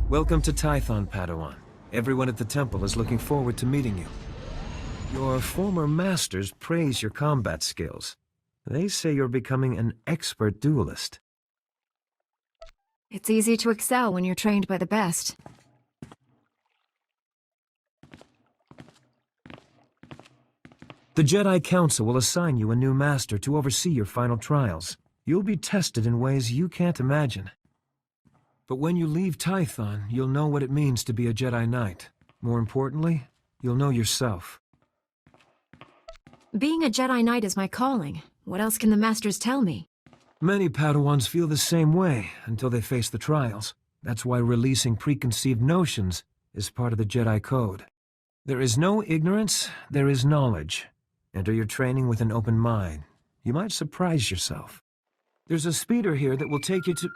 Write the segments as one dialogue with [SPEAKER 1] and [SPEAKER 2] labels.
[SPEAKER 1] Welcome to Tython, Padawan. Everyone at the temple is looking forward to meeting you. Your former masters praise your combat skills. They say you're becoming an expert duelist.
[SPEAKER 2] It's easy to excel when you're trained by the best.
[SPEAKER 1] The Jedi Council will assign you a new master to oversee your final trials. You'll be tested in ways you can't imagine. But when you leave Tython, you'll know what it means to be a Jedi Knight. More importantly, you'll know yourself.
[SPEAKER 2] Being a Jedi Knight is my calling. What else can the Masters tell me?
[SPEAKER 1] Many Padawans feel the same way until they face the trials. That's why releasing preconceived notions is part of the Jedi Code. There is no ignorance, there is knowledge. Enter your training with an open mind. You might surprise yourself. There's a speeder here that will take you to...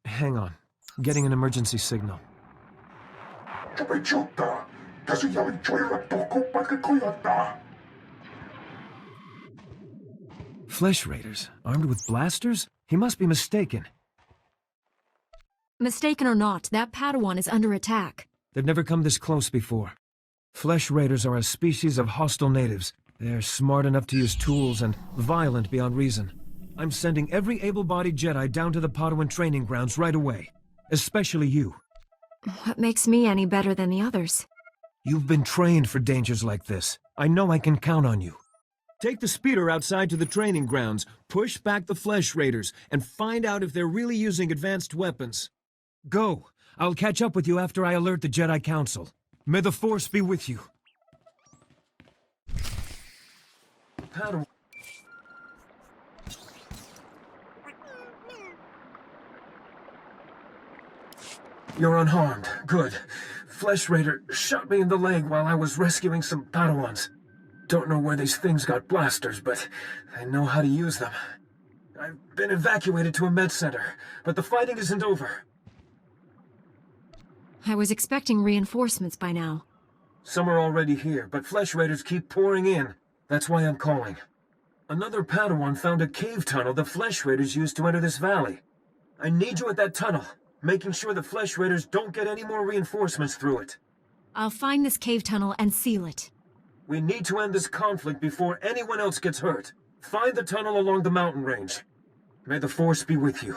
[SPEAKER 1] Hang on. Getting an emergency signal. Flesh Raiders, armed with blasters? He must be mistaken.
[SPEAKER 2] Mistaken or not, that Padawan is under attack.
[SPEAKER 1] They've never come this close before. Flesh Raiders are a species of hostile natives. They're smart enough to use tools and violent beyond reason. I'm sending every able-bodied Jedi down to the Padawan training grounds right away. Especially you.
[SPEAKER 2] What makes me any better than the others?
[SPEAKER 1] You've been trained for dangers like this. I know I can count on you. Take the speeder outside to the training grounds, push back the Flesh Raiders, and find out if they're really using advanced weapons. Go. I'll catch up with you after I alert the Jedi Council. May the Force be with you. Padawan. You're unharmed. Good. Flesh Raider shot me in the leg while I was rescuing some Padawans. Don't know where these things got blasters, but I know how to use them. I've been evacuated to a med center, but the fighting isn't over.
[SPEAKER 2] I was expecting reinforcements by now.
[SPEAKER 1] Some are already here, but Flesh Raiders keep pouring in. That's why I'm calling. Another Padawan found a cave tunnel the Flesh Raiders used to enter this valley. I need you at that tunnel, making sure the Flesh Raiders don't get any more reinforcements through it.
[SPEAKER 2] I'll find this cave tunnel and seal it.
[SPEAKER 1] We need to end this conflict before anyone else gets hurt. Find the tunnel along the mountain range. May the Force be with you.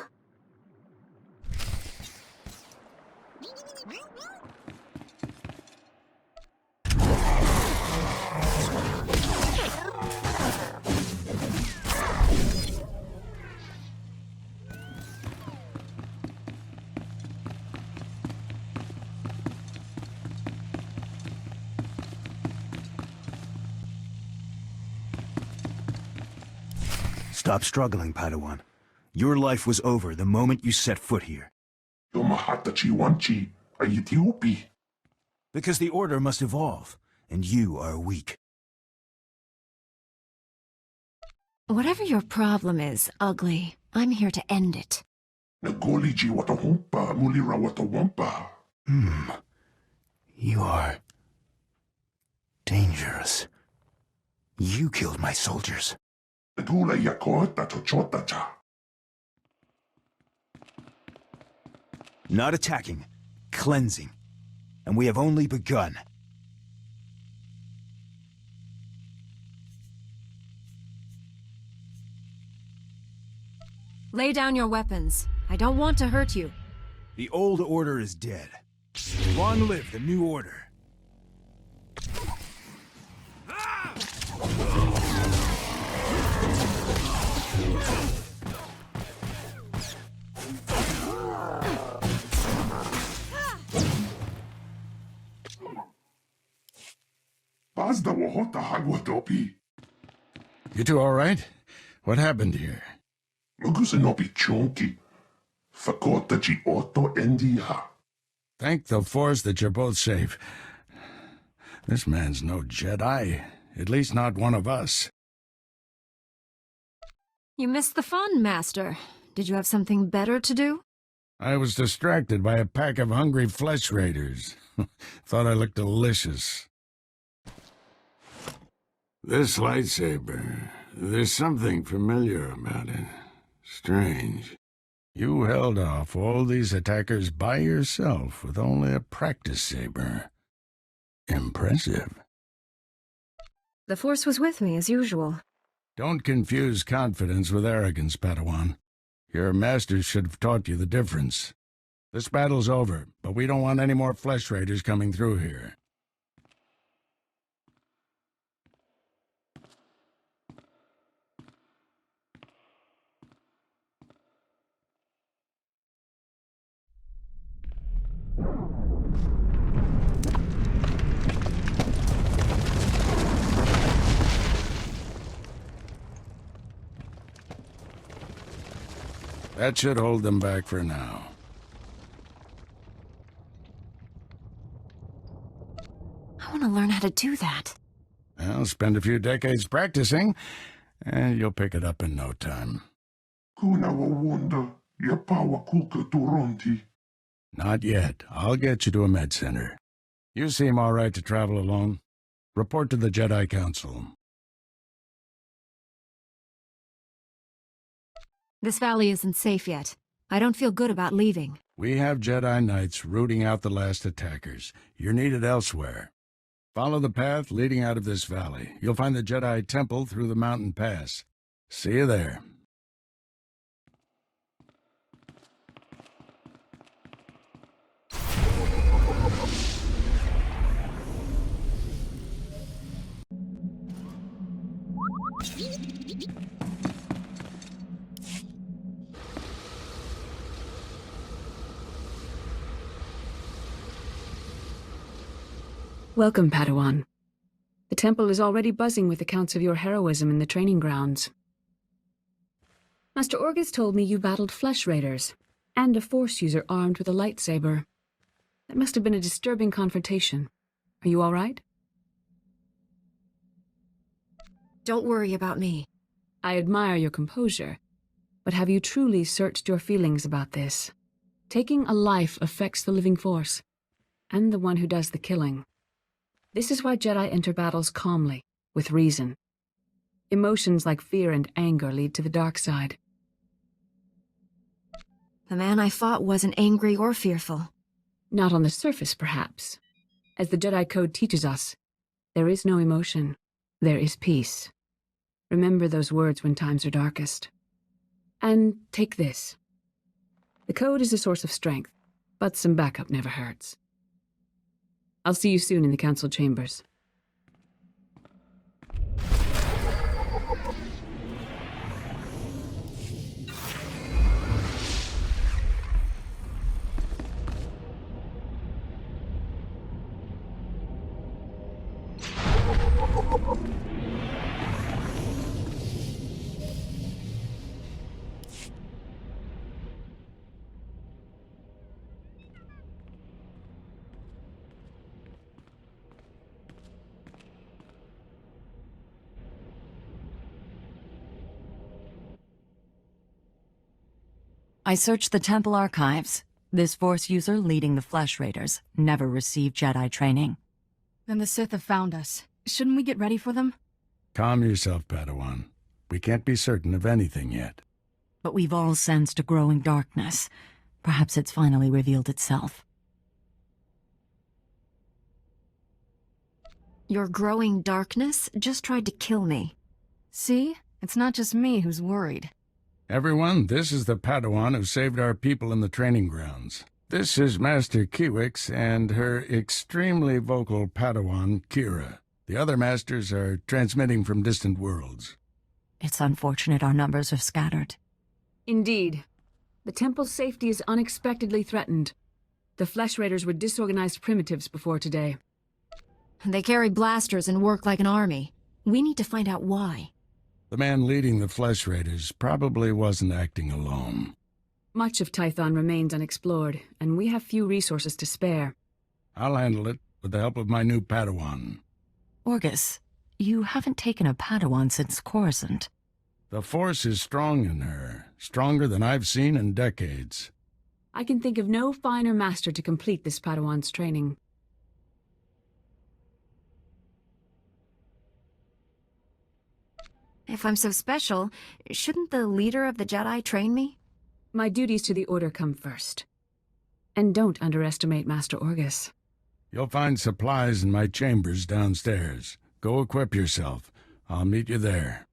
[SPEAKER 3] Stop struggling, Padawan. Your life was over the moment you set foot here. Because the Order must evolve, and you are weak.
[SPEAKER 2] Whatever your problem is, Ugly, I'm here to end it.
[SPEAKER 3] You are... dangerous. You killed my soldiers. Not attacking, cleansing. And we have only begun.
[SPEAKER 2] Lay down your weapons. I don't want to hurt you.
[SPEAKER 3] The old order is dead. Long live the new order.
[SPEAKER 4] You two all right? What happened here? Thank the Force that you're both safe. This man's no Jedi. At least not one of us.
[SPEAKER 2] You missed the fun, Master. Did you have something better to do?
[SPEAKER 4] I was distracted by a pack of hungry Flesh Raiders. Thought I looked delicious. This lightsaber, there's something familiar about it. Strange. You held off all these attackers by yourself with only a practice saber. Impressive.
[SPEAKER 2] The Force was with me, as usual.
[SPEAKER 4] Don't confuse confidence with arrogance, Padawan. Your masters should have taught you the difference. This battle's over, but we don't want any more flesh raiders coming through here. That should hold them back for now.
[SPEAKER 2] I want to learn how to do that.
[SPEAKER 4] Well, spend a few decades practicing, and you'll pick it up in no time. Not yet. I'll get you to a med center. You seem all right to travel alone. Report to the Jedi Council.
[SPEAKER 2] This valley isn't safe yet. I don't feel good about leaving.
[SPEAKER 4] We have Jedi Knights rooting out the last attackers. You're needed elsewhere. Follow the path leading out of this valley. You'll find the Jedi Temple through the mountain pass. See you there.
[SPEAKER 5] Welcome, Padawan. The temple is already buzzing with accounts of your heroism in the training grounds. Master Orgus told me you battled flesh raiders, and a Force user armed with a lightsaber. That must have been a disturbing confrontation. Are you all right?
[SPEAKER 2] Don't worry about me.
[SPEAKER 5] I admire your composure, but have you truly searched your feelings about this? Taking a life affects the living Force, and the one who does the killing. This is why Jedi enter battles calmly, with reason. Emotions like fear and anger lead to the dark side.
[SPEAKER 2] The man I fought wasn't angry or fearful.
[SPEAKER 5] Not on the surface, perhaps. As the Jedi Code teaches us, there is no emotion, there is peace. Remember those words when times are darkest. And take this. The Code is a source of strength, but some backup never hurts. I'll see you soon in the council chambers.
[SPEAKER 6] I searched the temple archives. This Force user leading the Flesh Raiders never received Jedi training.
[SPEAKER 7] Then the Sith have found us. Shouldn't we get ready for them?
[SPEAKER 4] Calm yourself, Padawan. We can't be certain of anything yet.
[SPEAKER 6] But we've all sensed a growing darkness. Perhaps it's finally revealed itself.
[SPEAKER 2] Your growing darkness just tried to kill me.
[SPEAKER 7] See? It's not just me who's worried.
[SPEAKER 4] Everyone, this is the Padawan who saved our people in the training grounds. This is Master Kiwix and her extremely vocal Padawan, Kira. The other masters are transmitting from distant worlds.
[SPEAKER 6] It's unfortunate our numbers are scattered.
[SPEAKER 5] Indeed. The temple's safety is unexpectedly threatened. The Flesh Raiders were disorganized primitives before today.
[SPEAKER 2] They carry blasters and work like an army. We need to find out why.
[SPEAKER 4] The man leading the Flesh Raiders probably wasn't acting alone.
[SPEAKER 5] Much of Tython remains unexplored, and we have few resources to spare.
[SPEAKER 4] I'll handle it with the help of my new Padawan.
[SPEAKER 6] Orgus, you haven't taken a Padawan since Coruscant.
[SPEAKER 4] The Force is strong in her, stronger than I've seen in decades.
[SPEAKER 5] I can think of no finer master to complete this Padawan's training.
[SPEAKER 2] If I'm so special, shouldn't the leader of the Jedi train me?
[SPEAKER 5] My duties to the Order come first. And don't underestimate Master Orgus.
[SPEAKER 4] You'll find supplies in my chambers downstairs. Go equip yourself. I'll meet you there.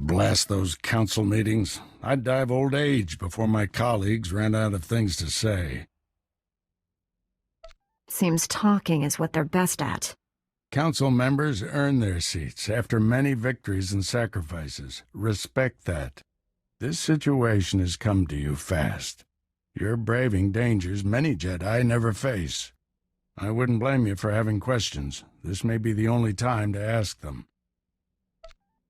[SPEAKER 4] Blast those council meetings. I'd die of old age before my colleagues ran out of things to say.
[SPEAKER 2] Seems talking is what they're best at.
[SPEAKER 4] Council members earn their seats after many victories and sacrifices. Respect that. This situation has come to you fast. You're braving dangers many Jedi never face. I wouldn't blame you for having questions. This may be the only time to ask them.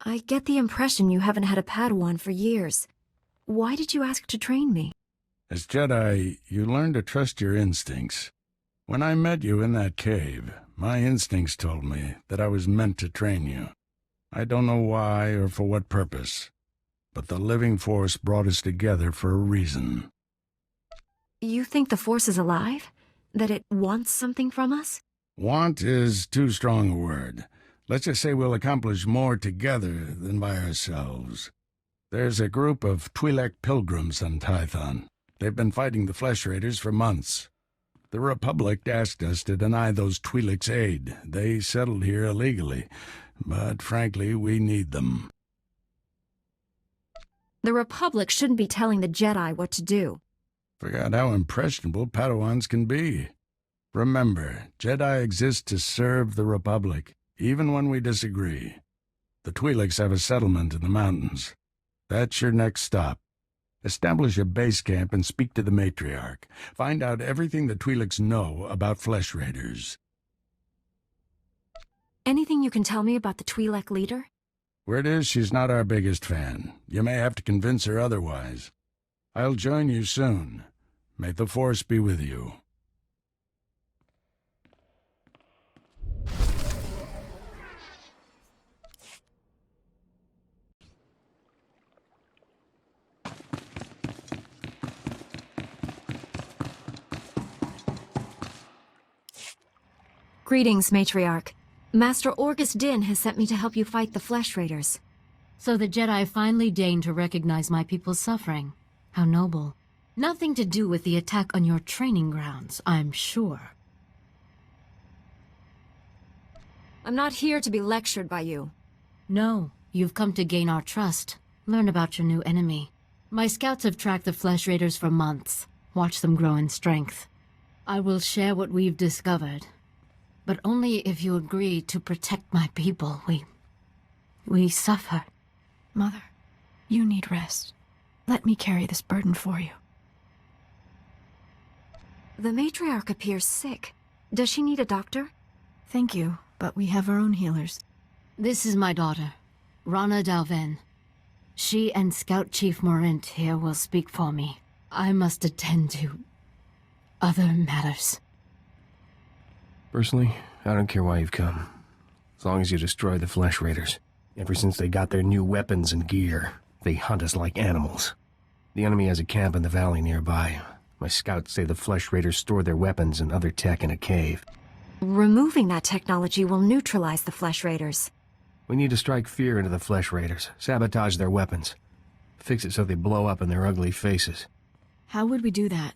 [SPEAKER 2] I get the impression you haven't had a Padawan for years. Why did you ask to train me?
[SPEAKER 4] As Jedi, you learn to trust your instincts. When I met you in that cave, my instincts told me that I was meant to train you. I don't know why or for what purpose, but the living force brought us together for a reason.
[SPEAKER 2] You think the Force is alive? That it wants something from us?
[SPEAKER 4] Want is too strong a word. Let's just say we'll accomplish more together than by ourselves. There's a group of Twi'lek pilgrims on Tython. They've been fighting the Flesh Raiders for months. The Republic asked us to deny those Twi'leks aid. They settled here illegally, but frankly, we need them.
[SPEAKER 2] The Republic shouldn't be telling the Jedi what to do.
[SPEAKER 4] Forgot how impressionable Padawans can be. Remember, Jedi exist to serve the Republic, even when we disagree. The Twi'leks have a settlement in the mountains. That's your next stop. Establish a base camp and speak to the matriarch. Find out everything the Twi'leks know about Flesh Raiders.
[SPEAKER 2] Anything you can tell me about the Twi'lek leader?
[SPEAKER 4] Word is she's not our biggest fan. You may have to convince her otherwise. I'll join you soon. May the Force be with you.
[SPEAKER 2] Greetings, Matriarch. Master Orgus Din has sent me to help you fight the Flesh Raiders.
[SPEAKER 8] So the Jedi finally deigned to recognize my people's suffering. How noble. Nothing to do with the attack on your training grounds, I'm sure.
[SPEAKER 2] I'm not here to be lectured by you.
[SPEAKER 8] No, you've come to gain our trust. Learn about your new enemy. My scouts have tracked the Flesh Raiders for months. Watched them grow in strength. I will share what we've discovered. But only if you agree to protect my people. We suffer.
[SPEAKER 7] Mother, you need rest. Let me carry this burden for you.
[SPEAKER 2] The Matriarch appears sick. Does she need a doctor?
[SPEAKER 7] Thank you, but we have our own healers.
[SPEAKER 8] This is my daughter, Rana Dalven. She and Scout Chief Morint here will speak for me. I must attend to other matters.
[SPEAKER 1] Personally, I don't care why you've come. As long as you destroy the Flesh Raiders. Ever since they got their new weapons and gear, they hunt us like animals. The enemy has a camp in the valley nearby. My scouts say the Flesh Raiders store their weapons and other tech in a cave.
[SPEAKER 2] Removing that technology will neutralize the Flesh Raiders.
[SPEAKER 1] We need to strike fear into the Flesh Raiders, sabotage their weapons. Fix it so they blow up in their ugly faces.
[SPEAKER 7] How would we do that?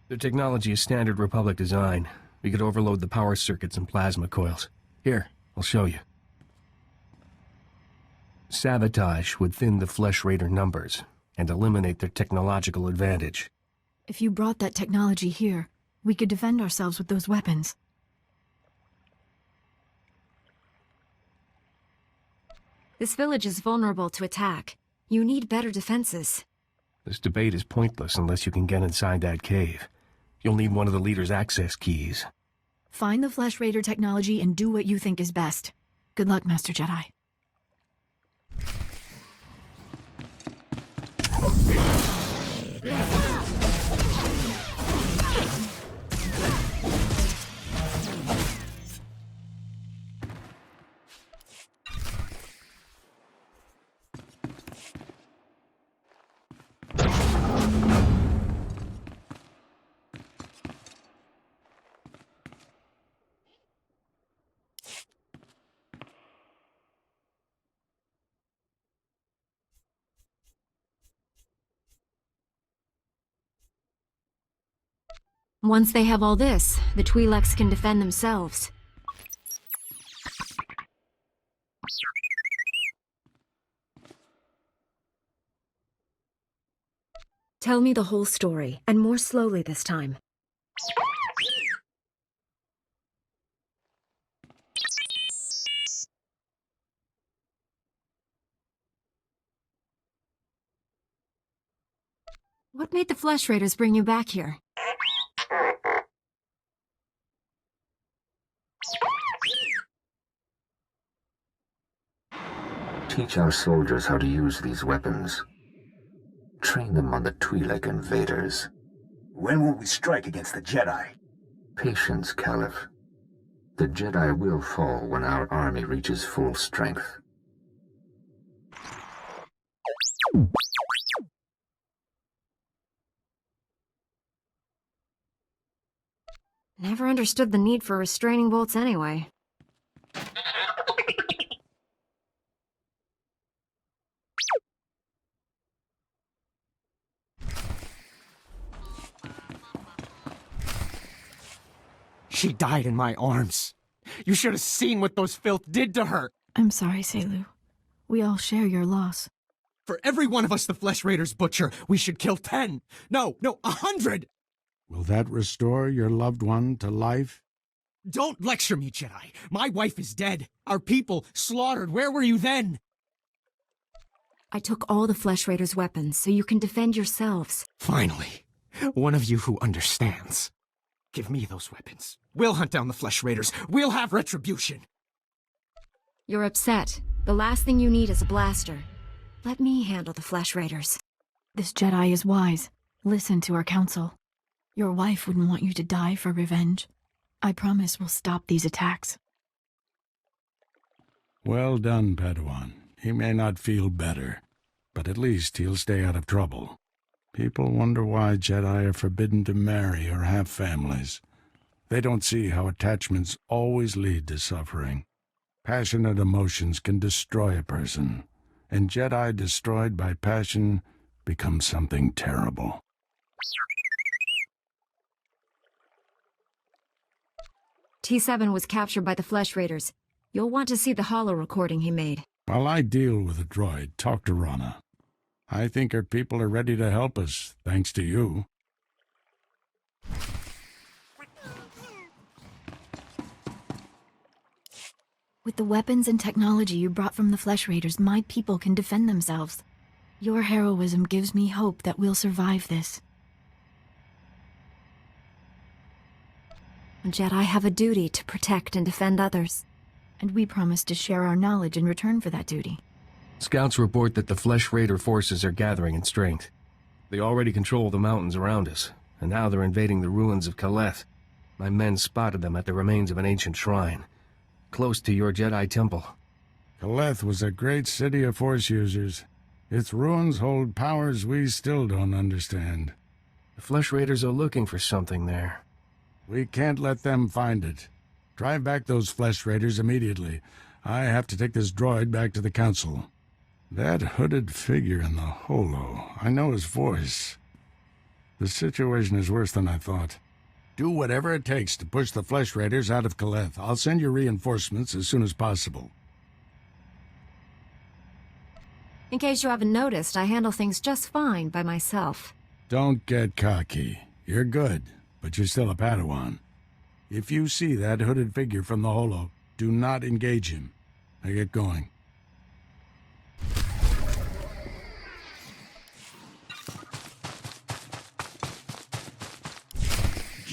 [SPEAKER 1] Their technology is standard Republic design. We could overload the power circuits and plasma coils. Here, I'll show you. Sabotage would thin the Flesh Raider numbers and eliminate their technological advantage.
[SPEAKER 7] If you brought that technology here, we could defend ourselves with those weapons.
[SPEAKER 2] This village is vulnerable to attack. You need better defenses.
[SPEAKER 1] This debate is pointless unless you can get inside that cave. You'll need one of the leader's access keys.
[SPEAKER 7] Find the Flesh Raider technology and do what you think is best. Good luck, Master Jedi.
[SPEAKER 2] Once they have all this, the Twi'leks can defend themselves. Tell me the whole story, and more slowly this time. What made the Flesh Raiders bring you back here?
[SPEAKER 9] Teach our soldiers how to use these weapons. Train them on the Twi'lek invaders.
[SPEAKER 3] When will we strike against the Jedi?
[SPEAKER 9] Patience, Caliph. The Jedi will fall when our army reaches full strength.
[SPEAKER 2] Never understood the need for restraining bolts anyway.
[SPEAKER 10] She died in my arms. You should have seen what those filth did to her.
[SPEAKER 7] I'm sorry, Selu. We all share your loss.
[SPEAKER 10] For every one of us the Flesh Raiders butcher, we should kill 10. No, 100.
[SPEAKER 4] Will that restore your loved one to life?
[SPEAKER 10] Don't lecture me, Jedi. My wife is dead. Our people slaughtered. Where were you then?
[SPEAKER 2] I took all the Flesh Raiders' weapons so you can defend yourselves.
[SPEAKER 10] Finally, one of you who understands. Give me those weapons. We'll hunt down the Flesh Raiders. We'll have retribution.
[SPEAKER 2] You're upset. The last thing you need is a blaster. Let me handle the Flesh Raiders.
[SPEAKER 7] This Jedi is wise. Listen to our counsel. Your wife wouldn't want you to die for revenge. I promise we'll stop these attacks.
[SPEAKER 4] Well done, Padawan. He may not feel better, but at least he'll stay out of trouble. People wonder why Jedi are forbidden to marry or have families. They don't see how attachments always lead to suffering. Passionate emotions can destroy a person, and Jedi destroyed by passion become something terrible.
[SPEAKER 2] T7 was captured by the Flesh Raiders. You'll want to see the holo recording he made.
[SPEAKER 4] While I deal with the droid, talk to Rana. I think her people are ready to help us, thanks to you.
[SPEAKER 7] With the weapons and technology you brought from the Flesh Raiders, my people can defend themselves. Your heroism gives me hope that we'll survive this.
[SPEAKER 2] Jedi have a duty to protect and defend others.
[SPEAKER 7] And we promise to share our knowledge in return for that duty.
[SPEAKER 11] Scouts report that the Flesh Raider forces are gathering in strength. They already control the mountains around us, and now they're invading the ruins of Kaleth. My men spotted them at the remains of an ancient shrine, close to your Jedi Temple.
[SPEAKER 4] Kaleth was a great city of Force users. Its ruins hold powers we still don't understand.
[SPEAKER 11] The Flesh Raiders are looking for something there.
[SPEAKER 4] We can't let them find it. Drive back those Flesh Raiders immediately. I have to take this droid back to the Council. That hooded figure in the holo, I know his voice. The situation is worse than I thought. Do whatever it takes to push the Flesh Raiders out of Kaleth. I'll send you reinforcements as soon as possible.
[SPEAKER 2] In case you haven't noticed, I handle things just fine by myself.
[SPEAKER 4] Don't get cocky. You're good, but you're still a Padawan. If you see that hooded figure from the holo, do not engage him. Now get going.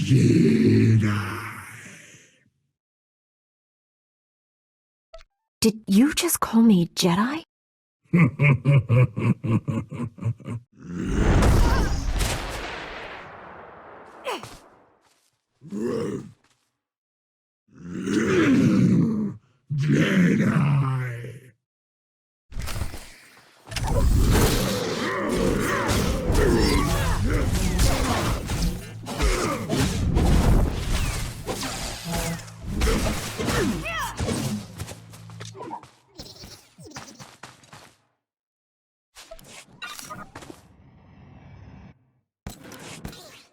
[SPEAKER 2] Jedi. Did you just call me Jedi?
[SPEAKER 12] Jedi.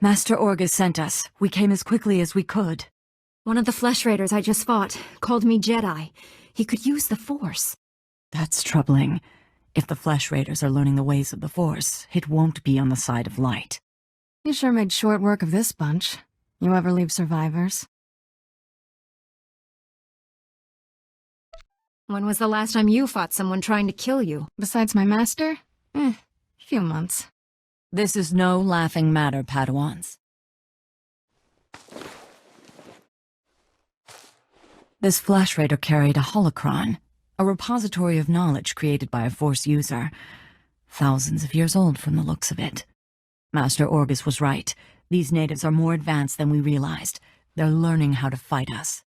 [SPEAKER 6] Master Orgus sent us. We came as quickly as we could.
[SPEAKER 2] One of the Flesh Raiders I just fought called me Jedi. He could use the Force.
[SPEAKER 6] That's troubling. If the Flesh Raiders are learning the ways of the Force, it won't be on the side of light.
[SPEAKER 12] You sure made short work of this bunch. You ever leave survivors?
[SPEAKER 2] When was the last time you fought someone trying to kill you?
[SPEAKER 12] Besides my master? Few months.
[SPEAKER 6] This is no laughing matter, Padawans. This Flesh Raider carried a holocron, a repository of knowledge created by a Force user. Thousands of years old from the looks of it. Master Orgus was right. These natives are more advanced than we realized. They're learning how to fight us.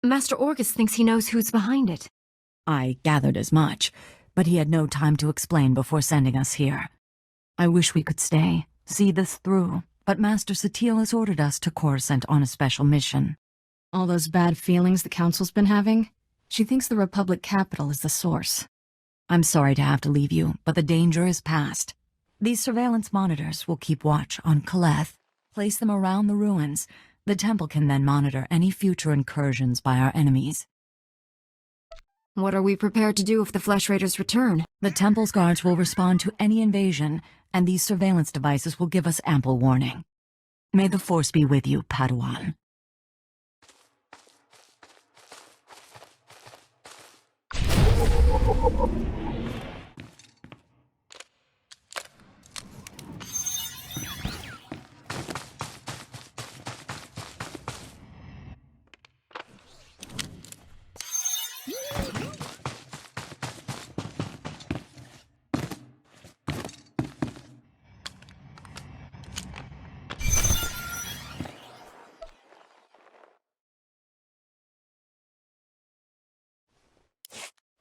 [SPEAKER 2] Master Orgus thinks he knows who's behind it.
[SPEAKER 6] I gathered as much, but he had no time to explain before sending us here. I wish we could stay, see this through, but Master Satil has ordered us to Coruscant on a special mission.
[SPEAKER 12] All those bad feelings the Council's been having? She thinks the Republic capital is the source.
[SPEAKER 6] I'm sorry to have to leave you, but the danger is past. These surveillance monitors will keep watch on Kaleth, place them around the ruins. The temple can then monitor any future incursions by our enemies.
[SPEAKER 2] What are we prepared to do if the Flesh Raiders return?
[SPEAKER 6] The temple's guards will respond to any invasion, and these surveillance devices will give us ample warning. May the Force be with you, Padawan.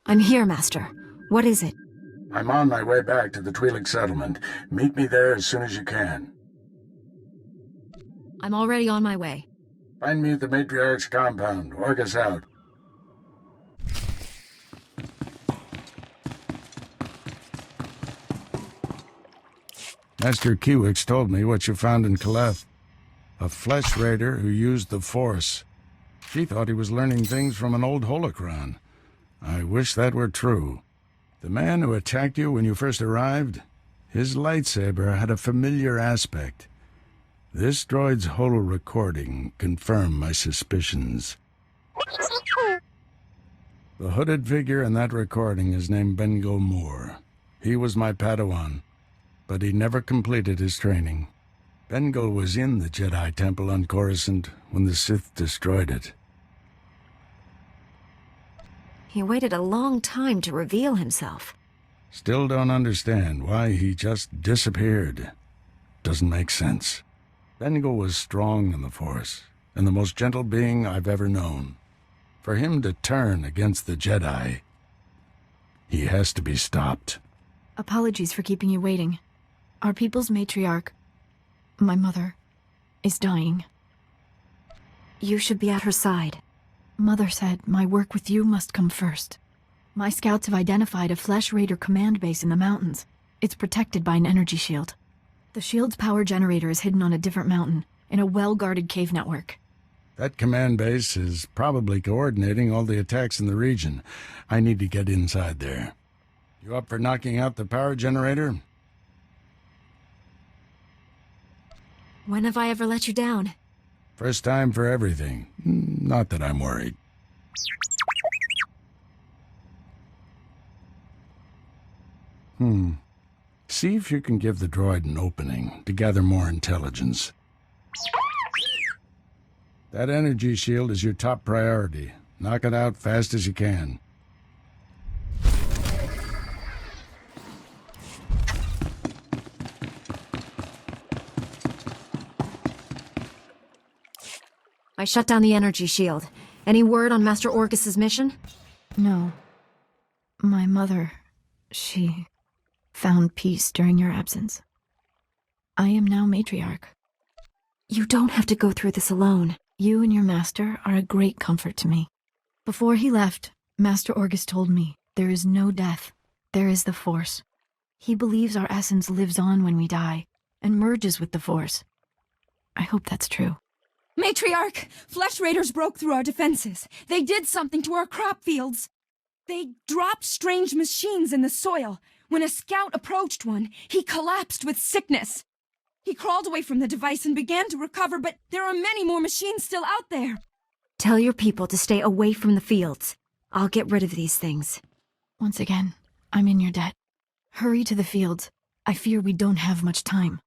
[SPEAKER 2] I'm here, Master. What is it?
[SPEAKER 4] I'm on my way back to the Twi'lek settlement. Meet me there as soon as you can.
[SPEAKER 2] I'm already on my way.
[SPEAKER 4] Find me at the Matriarch's compound. Orgus out. Master Kiwix told me what you found in Kaleth. A Flesh Raider who used the Force. She thought he was learning things from an old holocron. I wish that were true. The man who attacked you when you first arrived, his lightsaber had a familiar aspect. This droid's holo recording confirmed my suspicions. The hooded figure in that recording is named Bengel Morr. He was my Padawan, but he never completed his training. Bengel was in the Jedi Temple on Coruscant when the Sith destroyed it.
[SPEAKER 2] He waited a long time to reveal himself.
[SPEAKER 4] Still don't understand why he just disappeared. Doesn't make sense. Bengel was strong in the Force, and the most gentle being I've ever known. For him to turn against the Jedi, he has to be stopped.
[SPEAKER 7] Apologies for keeping you waiting. Our people's matriarch, my mother, is dying.
[SPEAKER 2] You should be at her side.
[SPEAKER 7] Mother said my work with you must come first. My scouts have identified a Flesh Raider command base in the mountains. It's protected by an energy shield. The shield's power generator is hidden on a different mountain, in a well-guarded cave network.
[SPEAKER 4] That command base is probably coordinating all the attacks in the region. I need to get inside there. You up for knocking out the power generator?
[SPEAKER 2] When have I ever let you down?
[SPEAKER 4] First time for everything. Not that I'm worried. See if you can give the droid an opening to gather more intelligence. That energy shield is your top priority. Knock it out fast as you can.
[SPEAKER 2] I shut down the energy shield. Any word on Master Orgus's mission?
[SPEAKER 7] No. My mother, she found peace during your absence. I am now matriarch.
[SPEAKER 2] You don't have to go through this alone.
[SPEAKER 7] You and your master are a great comfort to me. Before he left, Master Orgus told me there is no death. There is the Force. He believes our essence lives on when we die, and merges with the Force. I hope that's true.
[SPEAKER 13] Matriarch! Flesh Raiders broke through our defenses. They did something to our crop fields. They dropped strange machines in the soil. When a scout approached one, he collapsed with sickness. He crawled away from the device and began to recover, but there are many more machines still out there.
[SPEAKER 2] Tell your people to stay away from the fields. I'll get rid of these things.
[SPEAKER 7] Once again, I'm in your debt. Hurry to the fields. I fear we don't have much time.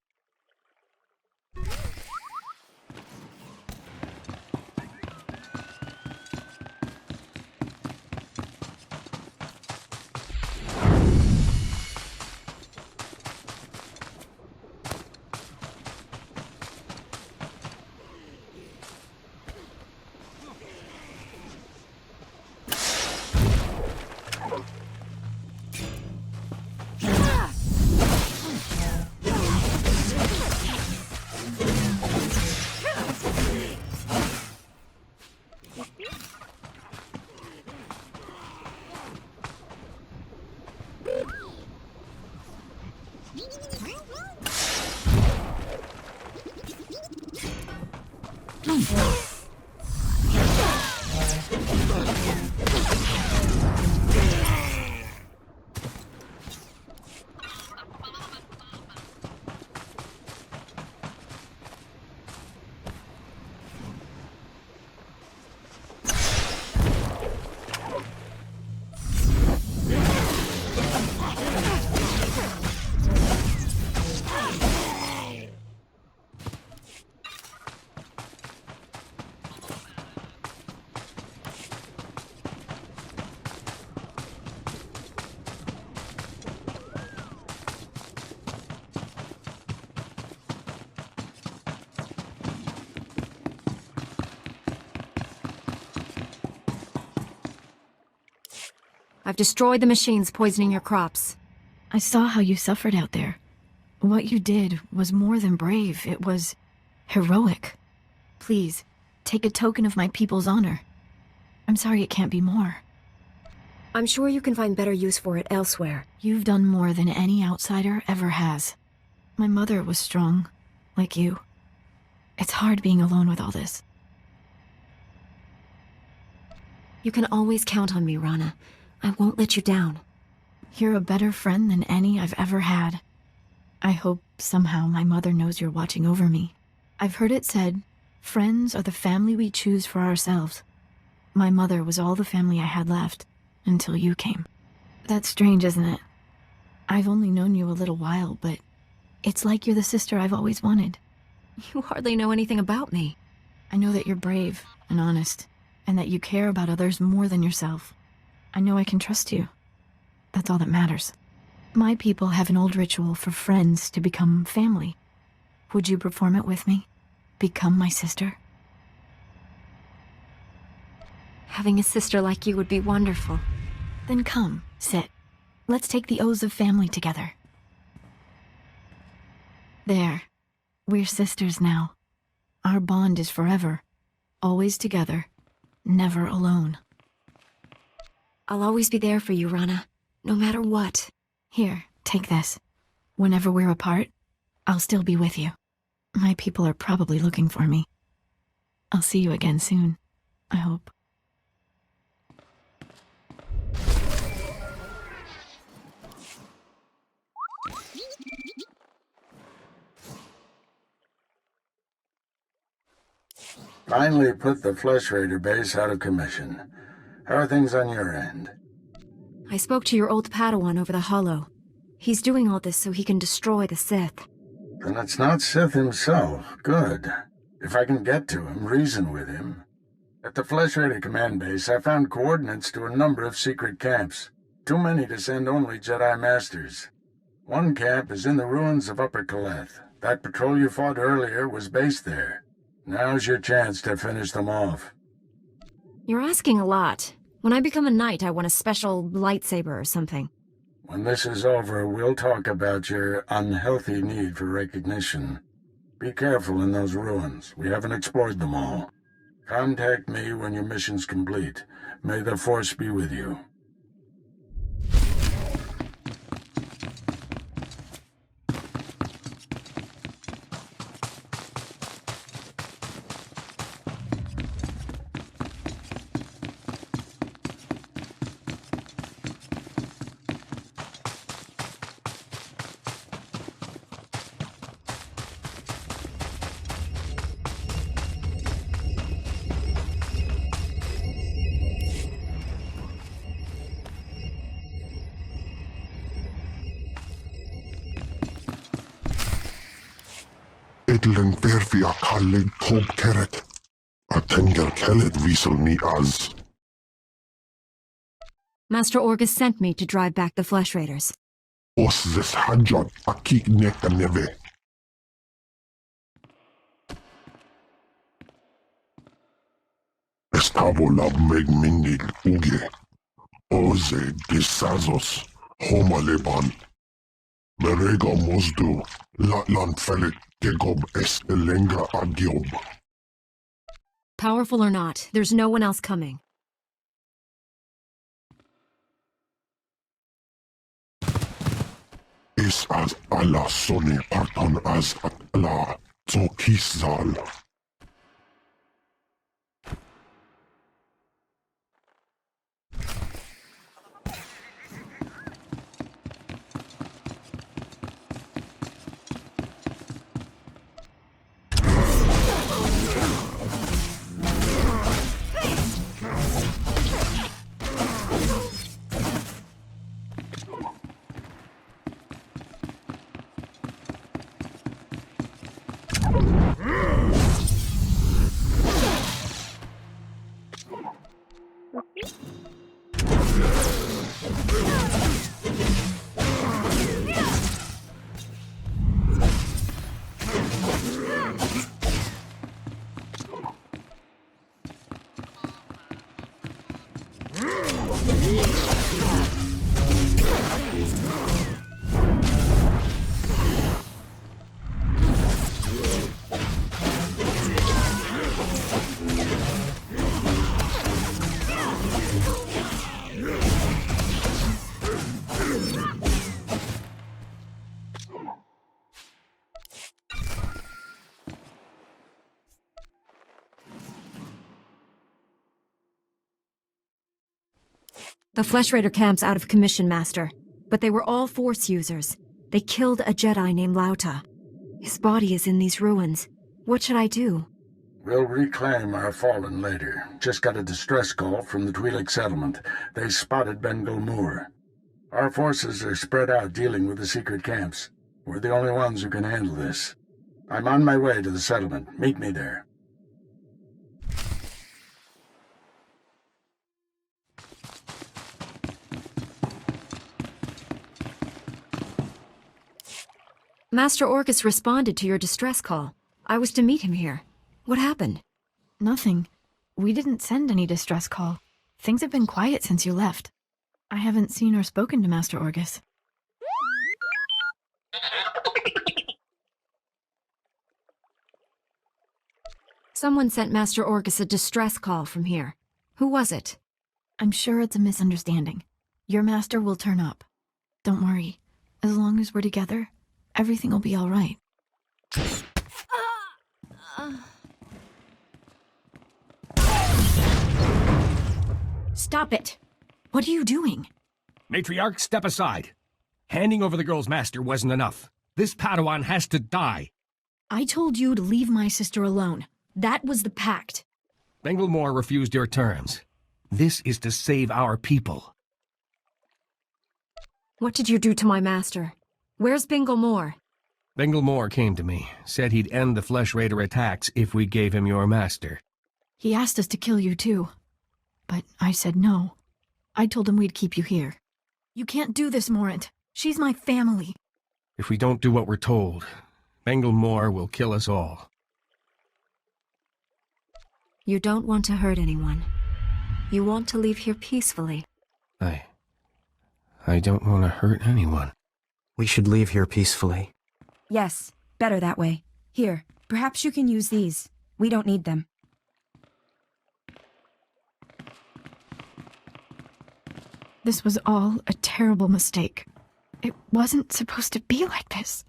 [SPEAKER 2] I've destroyed the machines poisoning your crops.
[SPEAKER 7] I saw how you suffered out there. What you did was more than brave. It was heroic. Please, take a token of my people's honor. I'm sorry it can't be more.
[SPEAKER 2] I'm sure you can find better use for it elsewhere.
[SPEAKER 7] You've done more than any outsider ever has. My mother was strong, like you. It's hard being alone with all this.
[SPEAKER 2] You can always count on me, Rana. I won't let you down.
[SPEAKER 7] You're a better friend than any I've ever had. I hope somehow my mother knows you're watching over me. I've heard it said, friends are the family we choose for ourselves. My mother was all the family I had left, until you came. That's strange, isn't it? I've only known you a little while, but it's like you're the sister I've always wanted.
[SPEAKER 2] You hardly know anything about me.
[SPEAKER 7] I know that you're brave and honest, and that you care about others more than yourself. I know I can trust you. That's all that matters. My people have an old ritual for friends to become family. Would you perform it with me? Become my sister?
[SPEAKER 2] Having a sister like you would be wonderful.
[SPEAKER 7] Then come, sit. Let's take the oaths of family together. There. We're sisters now. Our bond is forever. Always together. Never alone.
[SPEAKER 2] I'll always be there for you, Rana. No matter what.
[SPEAKER 7] Here, take this. Whenever we're apart, I'll still be with you. My people are probably looking for me. I'll see you again soon, I hope.
[SPEAKER 4] Finally put the Flesh Raider base out of commission. How are things on your end?
[SPEAKER 2] I spoke to your old Padawan over the Hollow. He's doing all this so he can destroy the Sith.
[SPEAKER 4] Then it's not Sith himself. Good. If I can get to him, reason with him. At the Flesh Raider command base, I found coordinates to a number of secret camps. Too many to send only Jedi Masters. One camp is in the ruins of Upper Kaleth. That patrol you fought earlier was based there. Now's your chance to finish them off.
[SPEAKER 2] You're asking a lot. When I become a knight, I want a special lightsaber or something.
[SPEAKER 4] When this is over, we'll talk about your unhealthy need for recognition. Be careful in those ruins. We haven't explored them all. Contact me when your mission's complete. May the Force be with you.
[SPEAKER 14] idlen verfi a kallig tob keret. A tenger kellet wiesel ni as.
[SPEAKER 2] Master Orgus sent me to drive back the Flesh Raiders.
[SPEAKER 14] Os zes hajjad a kik neka neve. Estavo lab meg mingil uge. Oze disazos homa leban. Merega mosdu latlan felet gegob es elenga agiob.
[SPEAKER 2] Powerful or not, there's no one else coming.
[SPEAKER 14] Is as Allah soni parton as at Allah zokizal.
[SPEAKER 2] The Flesh Raider camp's out of commission, Master. But they were all Force users. They killed a Jedi named Lauta. His body is in these ruins. What should I do?
[SPEAKER 4] We'll reclaim our fallen later. Just got a distress call from the Twi'lek settlement. They spotted Bengel Morr. Our forces are spread out dealing with the secret camps. We're the only ones who can handle this. I'm on my way to the settlement. Meet me there.
[SPEAKER 2] Master Orgus responded to your distress call. I was to meet him here. What happened?
[SPEAKER 7] Nothing. We didn't send any distress call. Things have been quiet since you left. I haven't seen or spoken to Master Orgus.
[SPEAKER 2] Someone sent Master Orgus a distress call from here. Who was it?
[SPEAKER 7] I'm sure it's a misunderstanding. Your master will turn up. Don't worry. As long as we're together, everything will be all right.
[SPEAKER 2] Stop it! What are you doing?
[SPEAKER 11] Matriarch, step aside. Handing over the girl's master wasn't enough. This Padawan has to die.
[SPEAKER 7] I told you to leave my sister alone. That was the pact.
[SPEAKER 11] Bengel Morr refused your terms. This is to save our people.
[SPEAKER 2] What did you do to my master? Where's Bengel Morr?
[SPEAKER 11] Bengel Morr came to me, said he'd end the Flesh Raider attacks if we gave him your master.
[SPEAKER 7] He asked us to kill you too. But I said no. I told him we'd keep you here. You can't do this, Morrant. She's my family.
[SPEAKER 11] If we don't do what we're told, Bengel Morr will kill us all.
[SPEAKER 2] You don't want to hurt anyone. You want to leave here peacefully.
[SPEAKER 11] I don't want to hurt anyone.
[SPEAKER 10] We should leave here peacefully.
[SPEAKER 13] Yes, better that way. Here, perhaps you can use these. We don't need them.
[SPEAKER 7] This was all a terrible mistake. It wasn't supposed to be like this.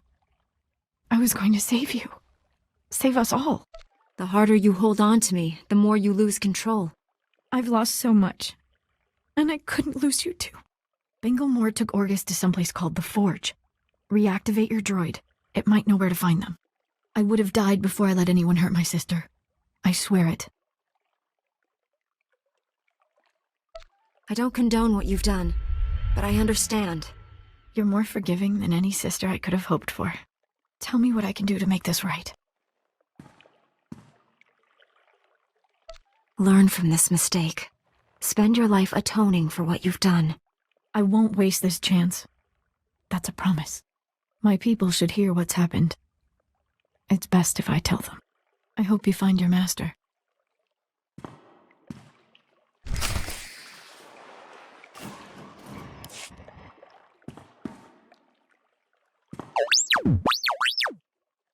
[SPEAKER 7] I was going to save you. Save us all.
[SPEAKER 2] The harder you hold on to me, the more you lose control.
[SPEAKER 7] I've lost so much. And I couldn't lose you too. Bengel Morr took Orgus to someplace called the Forge. Reactivate your droid. It might know where to find them. I would have died before I let anyone hurt my sister. I swear it.
[SPEAKER 2] I don't condone what you've done, but I understand.
[SPEAKER 7] You're more forgiving than any sister I could have hoped for. Tell me what I can do to make this right.
[SPEAKER 2] Learn from this mistake. Spend your life atoning for what you've done.
[SPEAKER 7] I won't waste this chance. That's a promise. My people should hear what's happened. It's best if I tell them. I hope you find your master.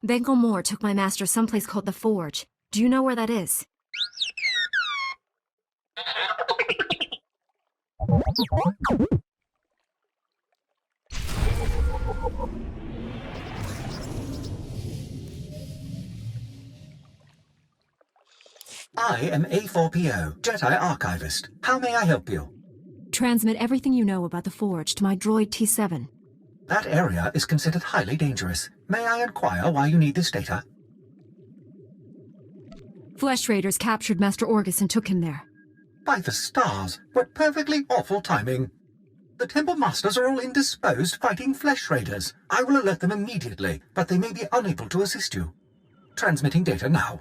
[SPEAKER 2] Bengel Morr took my master someplace called the Forge. Do you know where that is?
[SPEAKER 15] I am A4PO, Jedi Archivist. How may I help you?
[SPEAKER 2] Transmit everything you know about the Forge to my droid T7.
[SPEAKER 15] That area is considered highly dangerous. May I inquire why you need this data?
[SPEAKER 2] Flesh Raiders captured Master Orgus and took him there.
[SPEAKER 15] By the stars, what perfectly awful timing. The Temple Masters are all indisposed fighting Flesh Raiders. I will alert them immediately, but they may be unable to assist you. Transmitting data now.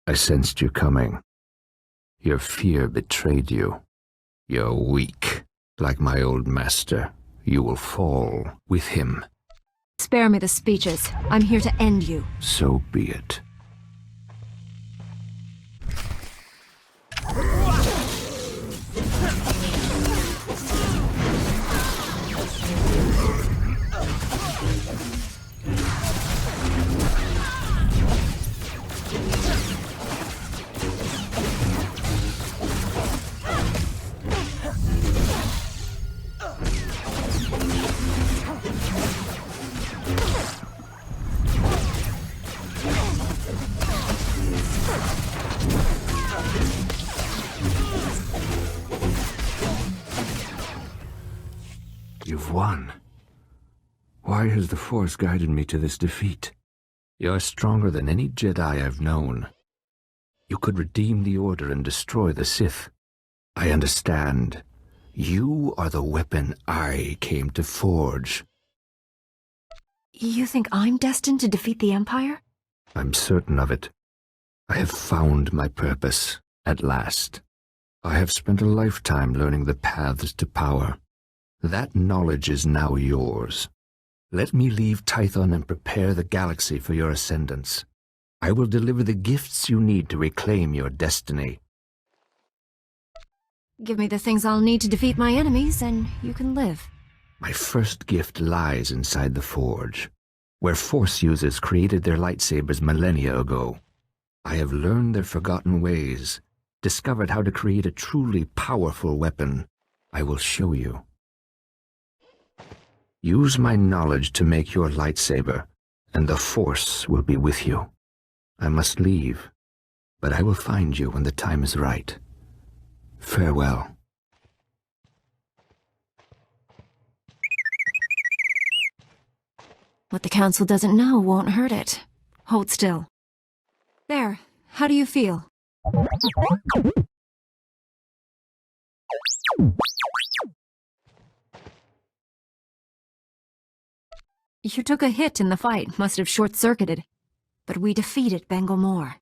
[SPEAKER 9] I sensed you coming. Your fear betrayed you. You're weak. Like my old master, you will fall with him.
[SPEAKER 2] Spare me the speeches. I'm here to end you.
[SPEAKER 9] So be it. You've won. Why has the Force guided me to this defeat? You're stronger than any Jedi I've known. You could redeem the Order and destroy the Sith. I understand. You are the weapon I came to forge.
[SPEAKER 2] You think I'm destined to defeat the Empire?
[SPEAKER 9] I'm certain of it. I have found my purpose, at last. I have spent a lifetime learning the paths to power. That knowledge is now yours. Let me leave Tython and prepare the galaxy for your ascendance. I will deliver the gifts you need to reclaim your destiny.
[SPEAKER 2] Give me the things I'll need to defeat my enemies, and you can live.
[SPEAKER 9] My first gift lies inside the Forge, where Force users created their lightsabers millennia ago. I have learned their forgotten ways, discovered how to create a truly powerful weapon. I will show you. Use my knowledge to make your lightsaber, and the Force will be with you. I must leave, but I will find you when the time is right. Farewell.
[SPEAKER 2] What the Council doesn't know won't hurt it. Hold still. There, how do you feel? You took a hit in the fight, must have short-circuited. But we defeated Bengel Morr.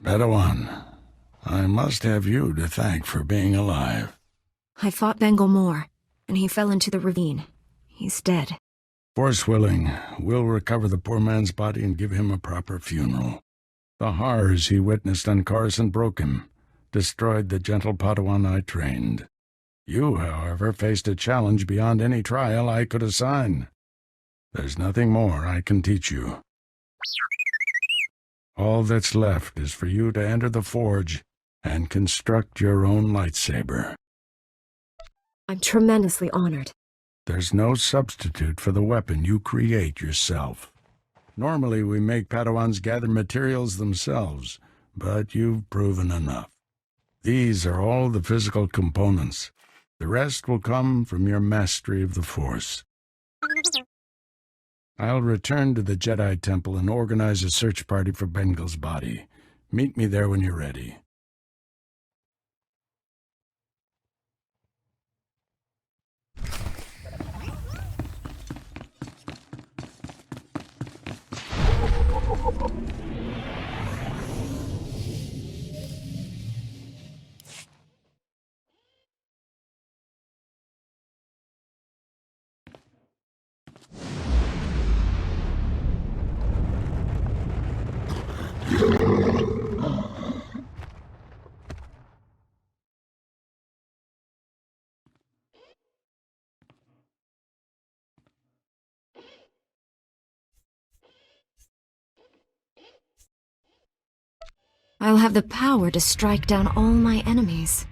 [SPEAKER 4] Padawan, I must have you to thank for being alive.
[SPEAKER 2] I fought Bengel Morr, and he fell into the ravine. He's dead.
[SPEAKER 4] Force willing, we'll recover the poor man's body and give him a proper funeral. The horrors he witnessed on Coruscant broke him, destroyed the gentle Padawan I trained. You, however, faced a challenge beyond any trial I could assign. There's nothing more I can teach you. All that's left is for you to enter the Forge and construct your own lightsaber.
[SPEAKER 2] I'm tremendously honored.
[SPEAKER 4] There's no substitute for the weapon you create yourself. Normally we make Padawans gather materials themselves, but you've proven enough. These are all the physical components. The rest will come from your mastery of the Force. I'll return to the Jedi Temple and organize a search party for Bengel's body. Meet me there when you're ready.
[SPEAKER 2] I'll have the power to strike down all my enemies.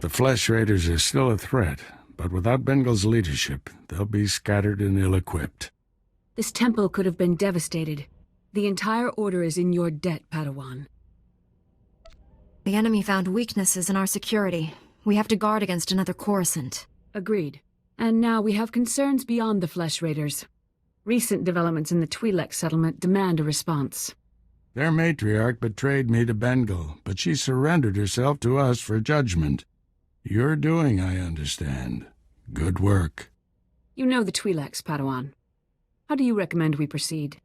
[SPEAKER 4] The Flesh Raiders are still a threat, but without Bengel's leadership, they'll be scattered and ill-equipped.
[SPEAKER 5] This temple could have been devastated. The entire order is in your debt, Padawan.
[SPEAKER 2] The enemy found weaknesses in our security. We have to guard against another Coruscant.
[SPEAKER 5] Agreed. And now we have concerns beyond the Flesh Raiders. Recent developments in the Twi'lek settlement demand a response.
[SPEAKER 4] Their matriarch betrayed me to Bengel, but she surrendered herself to us for judgment. You're doing, I understand. Good work.
[SPEAKER 5] You know the Twi'leks, Padawan. How do you recommend we proceed?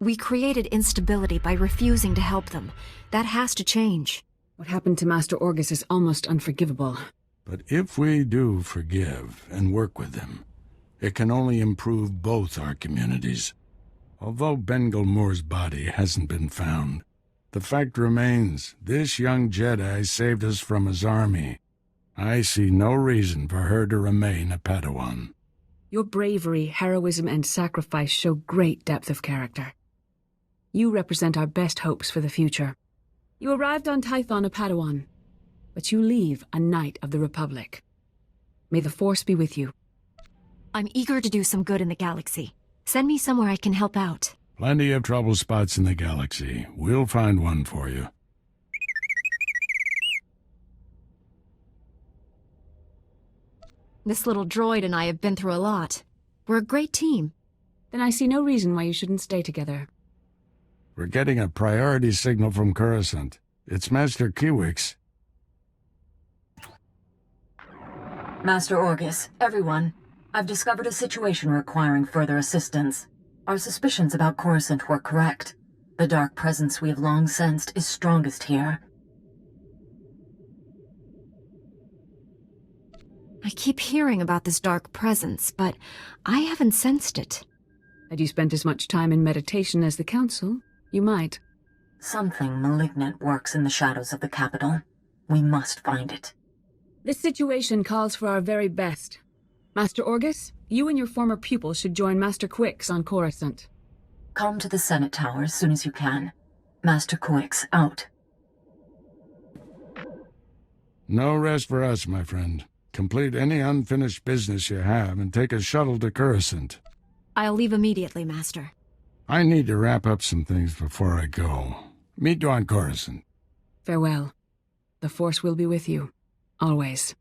[SPEAKER 2] We created instability by refusing to help them. That has to change.
[SPEAKER 5] What happened to Master Orgus is almost unforgivable.
[SPEAKER 4] But if we do forgive and work with them, it can only improve both our communities. Although Bengel Morr's body hasn't been found, the fact remains, this young Jedi saved us from his army. I see no reason for her to remain a Padawan.
[SPEAKER 5] Your bravery, heroism, and sacrifice show great depth of character. You represent our best hopes for the future. You arrived on Tython a Padawan, but you leave a Knight of the Republic. May the Force be with you.
[SPEAKER 2] I'm eager to do some good in the galaxy. Send me somewhere I can help out.
[SPEAKER 4] Plenty of trouble spots in the galaxy. We'll find one for you.
[SPEAKER 2] This little droid and I have been through a lot. We're a great team.
[SPEAKER 5] Then I see no reason why you shouldn't stay together.
[SPEAKER 4] We're getting a priority signal from Coruscant. It's Master Kiwix.
[SPEAKER 6] Master Orgus, everyone. I've discovered a situation requiring further assistance. Our suspicions about Coruscant were correct. The dark presence we have long sensed is strongest here.
[SPEAKER 2] I keep hearing about this dark presence, but I haven't sensed it.
[SPEAKER 5] Had you spent as much time in meditation as the Council, you might.
[SPEAKER 6] Something malignant works in the shadows of the capital. We must find it.
[SPEAKER 5] This situation calls for our very best. Master Orgus, you and your former pupil should join Master Kiwix on Coruscant.
[SPEAKER 6] Come to the Senate Tower as soon as you can. Master Kiwix, out.
[SPEAKER 4] No rest for us, my friend. Complete any unfinished business you have and take a shuttle to Coruscant.
[SPEAKER 2] I'll leave immediately, Master.
[SPEAKER 4] I need to wrap up some things before I go. Meet you on Coruscant.
[SPEAKER 5] Farewell. The Force will be with you. Always.